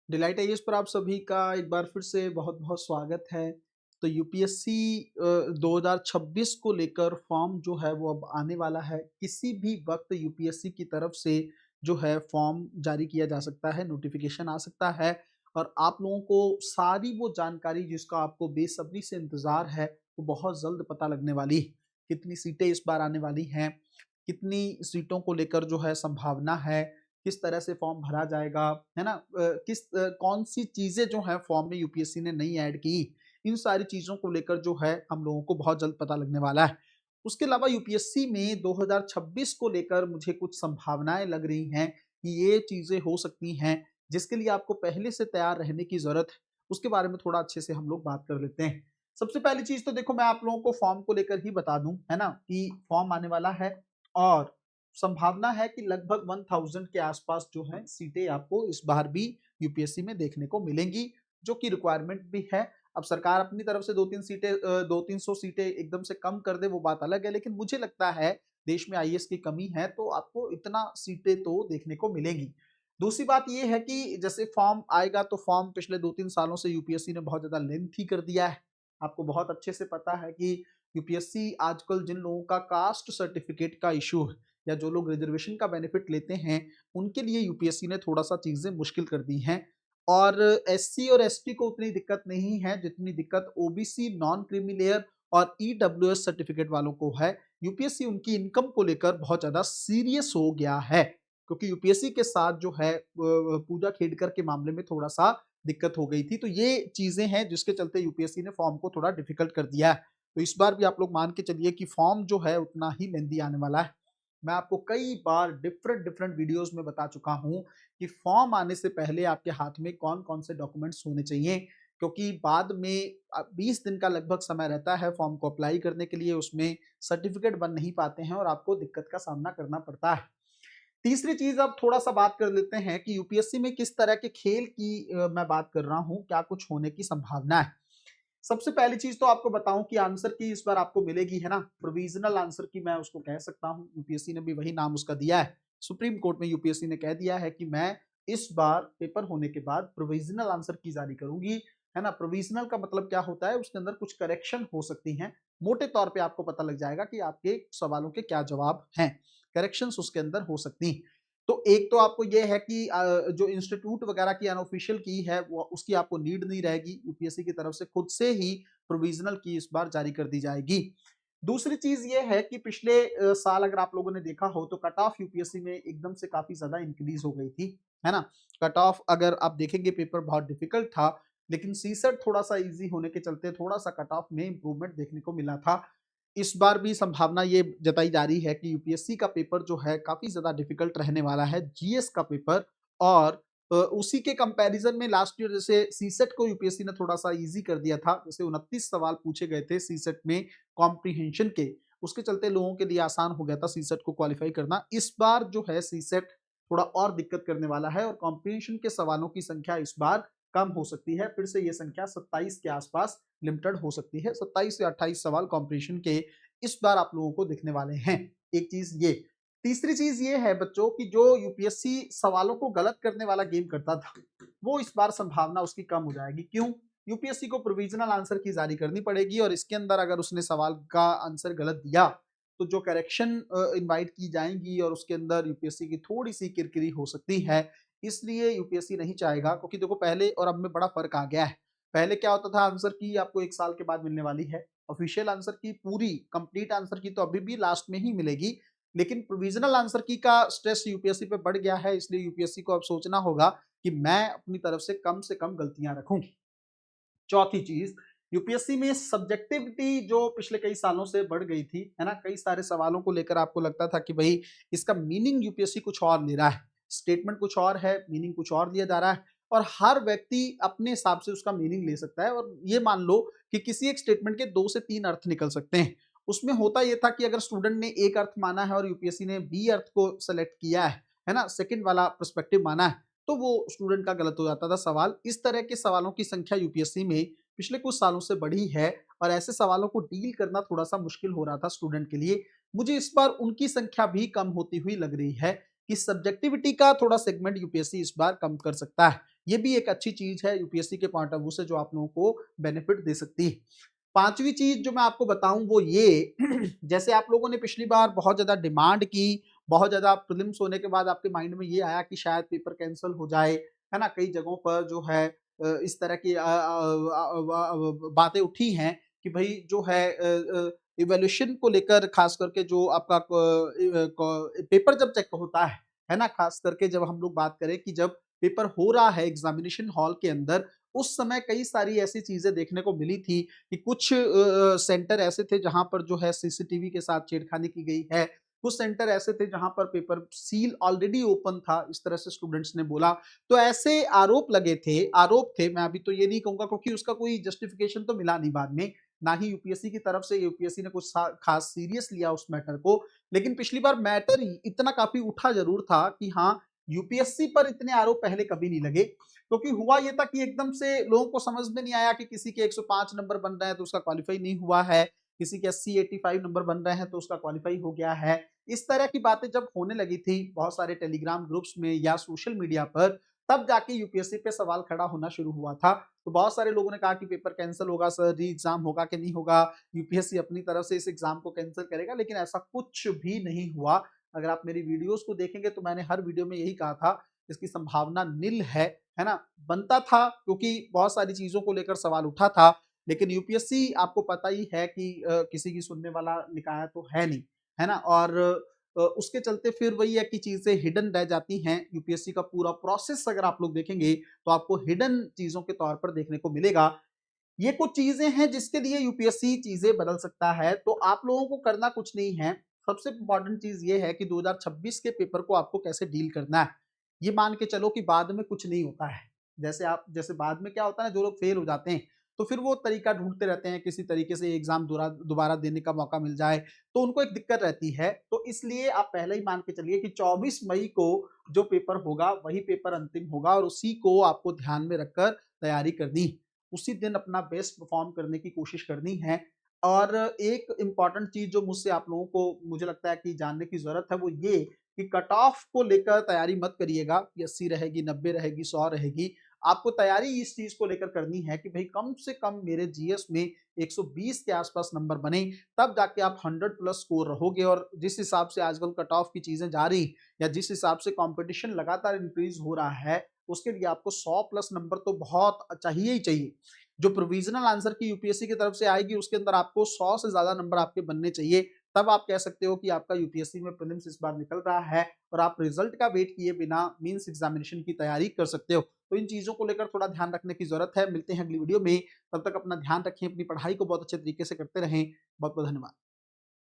Delight IAS पर आप सभी का एक बार फिर से बहुत-बहुत स्वागत है। तो यूपीएससी 2026 को लेकर फॉर्म जो है वो अब आने वाला है। किसी भी वक़्त यूपीएससी की तरफ से जो है फॉर्म जारी किया जा सकता है, नोटिफ़िकेशन आ सकता है और आप लोगों को सारी वो जानकारी जिसका आपको बेसब्री से इंतज़ार है, वो बहुत जल्द पता लगने वाली है। कितनी सीटें इस बार आने वाली हैं, कितनी सीटों को लेकर जो है संभावना है, किस तरह से फॉर्म भरा जाएगा, है ना? कौन-सी चीज़ें जो हैं फॉर्म में यूपीएससी ने नई ऐड की, इन सारी चीज़ों को लेकर जो है हम लोगों को बहुत जल्द पता लगने वाला है। उसके अलावा यूपीएससी में 2026 को लेकर मुझे कुछ संभावनाएँ लग रही हैं कि ये चीज़ें हो सकती हैं, जिसके लिए आपको पहले से तैयार रहने की ज़रूरत है। उसके बारे में थोड़ा अच्छे से हम लोग बात कर लेते हैं। सबसे पहली चीज़ तो देखो मैं आप लोगों को फॉर्म को लेकर ही बता दूँ, है ना? कि फॉर्म आने वाला है और संभावना है कि लगभग 1000 के आसपास जो है सीटें आपको इस बार भी यूपीएससी में देखने को मिलेंगी, जो कि रिक्वायरमेंट भी है। अब सरकार अपनी तरफ से 2-3 सीटें 2-300 सीटें एकदम से कम कर दे वो बात अलग है, लेकिन मुझे लगता है देश में आईएएस की कमी है तो आपको इतना सीटें तो देखने को मिलेंगी। दूसरी बात ये है कि जैसे फॉर्म आएगा तो फॉर्म पिछले 2-3 सालों से यूपीएससी ने बहुत ज़्यादा लेंथी कर दिया है। आपको बहुत अच्छे से पता है कि यूपीएससी आजकल जिन लोगों का कास्ट सर्टिफिकेट का इश्यू है या जो लोग रिजर्वेशन का बेनिफिट लेते हैं, उनके लिए यूपीएससी ने थोड़ा-सा चीज़ें मुश्किल कर दी हैं और एससी और एसटी को उतनी दिक्कत नहीं है, जितनी दिक्कत ओबीसी, नॉन क्रीमी लेयर और ईडब्ल्यूएस सर्टिफिकेट वालों को है। यूपीएससी उनकी इनकम को लेकर बहुत ज़्यादा सीरियस हो गया है, क्योंकि यूपीएससी के साथ जो है पूजा खेडकर के मामले में थोड़ा-सा दिक्कत हो गई थी। तो ये चीज़ें हैं जिसके चलते यूपीएससी ने फॉर्म को थोड़ा डिफ़िकल्ट कर दिया है। तो इस बार भी आप लोग मान के चलिए कि फॉर्म जो है उतना ही लेंदी आने वाला है। मैं आपको कई बार डिफरेंट वीडियोस में बता चुका हूं कि फॉर्म आने से पहले आपके हाथ में कौन-कौन से डॉक्यूमेंट्स होने चाहिए, क्योंकि बाद में 20 दिन का लगभग समय रहता है फॉर्म को अप्लाई करने के लिए, उसमें सर्टिफिकेट बन नहीं पाते हैं और आपको दिक्कत का सामना करना पड़ता है। तीसरी चीज अब थोड़ा-सा बात कर लेते हैं कि यूपीएससी में किस तरह के खेल की मैं बात कर रहा हूँ, क्या कुछ होने की संभावना है। सबसे पहली चीज तो आपको बताऊं कि आंसर की इस बार आपको मिलेगी, है ना? प्रोविजनल आंसर की मैं उसको कह सकता हूं, यूपीएससी ने भी वही नाम उसका दिया है। सुप्रीम कोर्ट में यूपीएससी ने कह दिया है कि मैं इस बार पेपर होने के बाद प्रोविजनल आंसर की जारी करूंगी, है ना? प्रोविजनल का मतलब क्या होता है, उसके अंदर कुछ करेक्शन हो सकती हैं। मोटे तौर पे आपको पता लग जाएगा कि आपके सवालों के क्या जवाब हैं, करेक्शंस उसके अंदर हो सकती हैं। तो एक तो आपको ये है कि जो इंस्टीट्यूट वगैरह की अनऑफिशियल की है वो उसकी आपको नीड नहीं रहेगी, यूपीएससी की तरफ से खुद से ही प्रोविजनल की इस बार जारी कर दी जाएगी। दूसरी चीज ये है कि पिछले साल अगर आप लोगों ने देखा हो तो कट ऑफ यूपीएससी में एकदम से काफी ज्यादा इंक्रीज हो गई थी, है ना? कट ऑफ अगर आप देखेंगे पेपर बहुत डिफिकल्ट था, लेकिन सीसेट थोड़ा सा इजी होने के चलते थोड़ा सा कट ऑफ में इंप्रूवमेंट देखने को मिला था। इस बार भी संभावना ये जताई जा रही है कि यूपीएससी का पेपर जो है काफी ज्यादा डिफिकल्ट रहने वाला है, जीएस का पेपर। और उसी के कंपैरिजन में लास्ट ईयर जैसे सीसेट को यूपीएससी ने थोड़ा सा इजी कर दिया था, जैसे 29 सवाल पूछे गए थे सीसेट में कॉम्प्रीहेंशन के, उसके चलते लोगों के लिए आसान हो गया था सीसेट को क्वालिफाई करना। इस बार जो है सीसेट थोड़ा और दिक्कत करने वाला है और कॉम्प्रीहेंशन के सवालों की संख्या इस बार कम हो सकती है, फिर से ये संख्या 27 के आसपास लिमिटेड हो सकती है। 27 से 28 सवाल कॉम्प्रीहेंशन के इस बार आप लोगों को दिखने वाले हैं। एक चीज ये। तीसरी चीज ये है बच्चों कि जो यूपीएससी सवालों को गलत करने वाला गेम करता था, वो इस बार संभावना उसकी कम हो जाएगी। क्यों? यूपीएससी को प्रोविजनल आंसर की जारी करनी पड़ेगी और इसके अंदर अगर उसने सवाल का आंसर गलत दिया तो जो करेक्शन इनवाइट की जाएंगी और उसके अंदर यूपीएससी की थोड़ी सी किरकिरी हो सकती है। इसलिए यूपीएससी नहीं चाहेगा, क्योंकि देखो पहले और अब में बड़ा फर्क आ गया है। पहले क्या होता था, आंसर की आपको 1 साल के बाद मिलने वाली है। ऑफिशियल आंसर की पूरी कंप्लीट आंसर की तो अभी भी लास्ट में ही मिलेगी, लेकिन प्रोविजनल आंसर की का स्ट्रेस यूपीएससी पे बढ़ गया है, इसलिए यूपीएससी को अब सोचना होगा कि मैं अपनी तरफ से कम गलतियां रखूं। चौथी चीज, यूपीएससी में सब्जेक्टिविटी जो पिछले कई सालों से बढ़ गई थी, है ना? कई सारे सवालों को लेकर आपको लगता था कि भाई इसका मीनिंग यूपीएससी कुछ और ले रहा है, स्टेटमेंट कुछ और है, मीनिंग कुछ और दिया जा रहा है और हर व्यक्ति अपने हिसाब से उसका मीनिंग ले सकता है। और ये मान लो कि किसी एक स्टेटमेंट के 2 से 3 अर्थ निकल सकते हैं। उसमें होता यह था कि अगर स्टूडेंट ने एक अर्थ माना है और यूपीएससी ने बी अर्थ को सेलेक्ट किया है ना? सेकंड वाला पर्सपेक्टिव माना है, तो वो स्टूडेंट का गलत हो जाता था सवाल। इस तरह के सवालों की संख्या यूपीएससी में पिछले कुछ सालों से बढ़ी है और ऐसे सवालों को डील करना थोड़ा सा मुश्किल हो रहा था स्टूडेंट के लिए। मुझे इस बार उनकी संख्या भी कम होती हुई लग रही है। कि सब्जेक्टिविटी का थोड़ा सेगमेंट यूपीएससी इस बार कम कर सकता है। ये भी एक अच्छी चीज़ है यूपीएससी के पॉइंट ऑफ व्यू से जो आप लोगों को बेनिफिट दे सकती है। 5वीं चीज़ जो मैं आपको बताऊँ वो ये जैसे आप लोगों ने पिछली बार बहुत ज़्यादा डिमांड की, बहुत ज़्यादा प्रीलिम्स होने के बाद आपके माइंड में ये आया कि शायद पेपर कैंसल हो जाए, है ना? कई जगहों पर जो है इस तरह की बातें उठी हैं कि भई जो है इवैल्यूएशन को लेकर ख़ास करके जो आपका पेपर जब चेक होता है ना? ख़ास करके जब हम लोग बात करें कि जब पेपर हो रहा है एग्ज़ामिनेशन हॉल के अंदर, उस समय कई सारी ऐसी चीज़ें देखने को मिली थी कि कुछ सेंटर ऐसे थे जहाँ पर जो है सीसीटीवी के साथ छेड़खानी की गई है। कुछ सेंटर ऐसे थे जहाँ पर पेपर सील ऑलरेडी ओपन था, इस तरह से स्टूडेंट्स ने बोला। तो ऐसे आरोप थे, मैं अभी तो ये नहीं कहूँगा क्योंकि उसका कोई जस्टिफिकेशन तो मिला नहीं बाद में। ना ही यूपीएससी की तरफ से यूपीएससी ने कुछ खास सीरियस लिया उस मैटर को। लेकिन पिछली बार मैटर इतना काफ़ी उठा ज़रूर था कि हाँ, यूपीएससी पर इतने आरोप पहले कभी नहीं लगे। क्योंकि हुआ ये था कि एकदम से लोगों को समझ में नहीं आया कि किसी के 105 नंबर बन रहे हैं तो उसका क्वालीफाई नहीं हुआ है, किसी के 80-85 नंबर बन रहे हैं तो उसका क्वालीफाई हो गया है। इस तरह की बातें जब होने लगी थी बहुत सारे टेलीग्राम ग्रुप्स में या सोशल मीडिया पर, तब जाके यूपीएससी पे सवाल खड़ा होना शुरू हुआ था। तो बहुत सारे लोगों ने कहा कि पेपर कैंसल होगा सर, री एग्ज़ाम होगा कि नहीं होगा, यूपीएससी अपनी तरफ से इस एग्ज़ाम को कैंसल करेगा, लेकिन ऐसा कुछ भी नहीं हुआ। अगर आप मेरी वीडियोज़ को देखेंगे तो मैंने हर वीडियो में यही कहा था, इसकी संभावना निल है ना? बनता था क्योंकि बहुत सारी चीज़ों को लेकर सवाल उठा था, लेकिन यूपीएससी आपको पता ही है कि किसी की सुनने वाला निकाय तो है नहीं, है ना? और उसके चलते फिर वही है कि चीज़ें हिडन रह जाती हैं। यूपीएससी का पूरा प्रोसेस अगर आप लोग देखेंगे, तो आपको हिडन चीज़ों के तौर पर देखने को मिलेगा। ये कुछ चीज़ें हैं जिसके लिए यूपीएससी चीज़ें बदल सकता है, तो आप लोगों को करना कुछ नहीं है। सबसे इम्पोर्टेंट चीज़ ये है कि 2026 के पेपर को आपको कैसे डील करना है। ये मान के चलो कि बाद में कुछ नहीं होता है। जैसे बाद में क्या होता है ना, जो लोग फेल हो जाते हैं, तो फिर वो तरीका ढूँढते रहते हैं किसी तरीके से एग्ज़ाम दोबारा देने का मौका मिल जाए, तो उनको एक दिक्कत रहती है। तो इसलिए आप पहले ही मान के चलिए कि 24 मई को जो पेपर होगा, वही पेपर अंतिम होगा और उसी को आपको ध्यान में रखकर तैयारी करनी, उसी दिन अपना बेस्ट परफ़ॉर्म करने की कोशिश करनी है। और एक इम्पॉर्टेंट चीज़ जो मुझसे आप लोगों को मुझे लगता है कि जानने की ज़रूरत है, वो ये कि कट ऑफ को लेकर तैयारी मत करिएगा कि 80 रहेगी, 90 रहेगी, 100 रहेगी। आपको तैयारी इस चीज़ को लेकर करनी है कि भई कम से कम मेरे जीएस में 120 के आस-पास नंबर बने, तब जाके आप 100 प्लस स्कोर रहोगे। और जिस हिसाब से आजकल कट ऑफ की चीज़ें जा रही या जिस हिसाब से कॉम्पिटिशन लगातार इंक्रीज़ हो रहा है, उसके लिए आपको 100 प्लस नंबर तो बहुत चाहिए ही चाहिए। जो प्रोविज़नल आंसर की यूपीएससी की तरफ से आएगी, उसके अंदर आपको 100 से ज़्यादा नंबर आपके बनने चाहिए। तब आप कह सकते हो कि आपका यूपीएससी में प्रीलिम्स इस बार निकल रहा है और आप रिजल्ट का वेट किए बिना मेंस एग्जामिनेशन की तैयारी कर सकते हो। तो इन चीज़ों को लेकर थोड़ा ध्यान रखने की ज़रूरत है। मिलते हैं अगली वीडियो में, तब तक अपना ध्यान रखें, अपनी पढ़ाई को बहुत अच्छे तरीके से करते रहें। बहुत-बहुत धन्यवाद।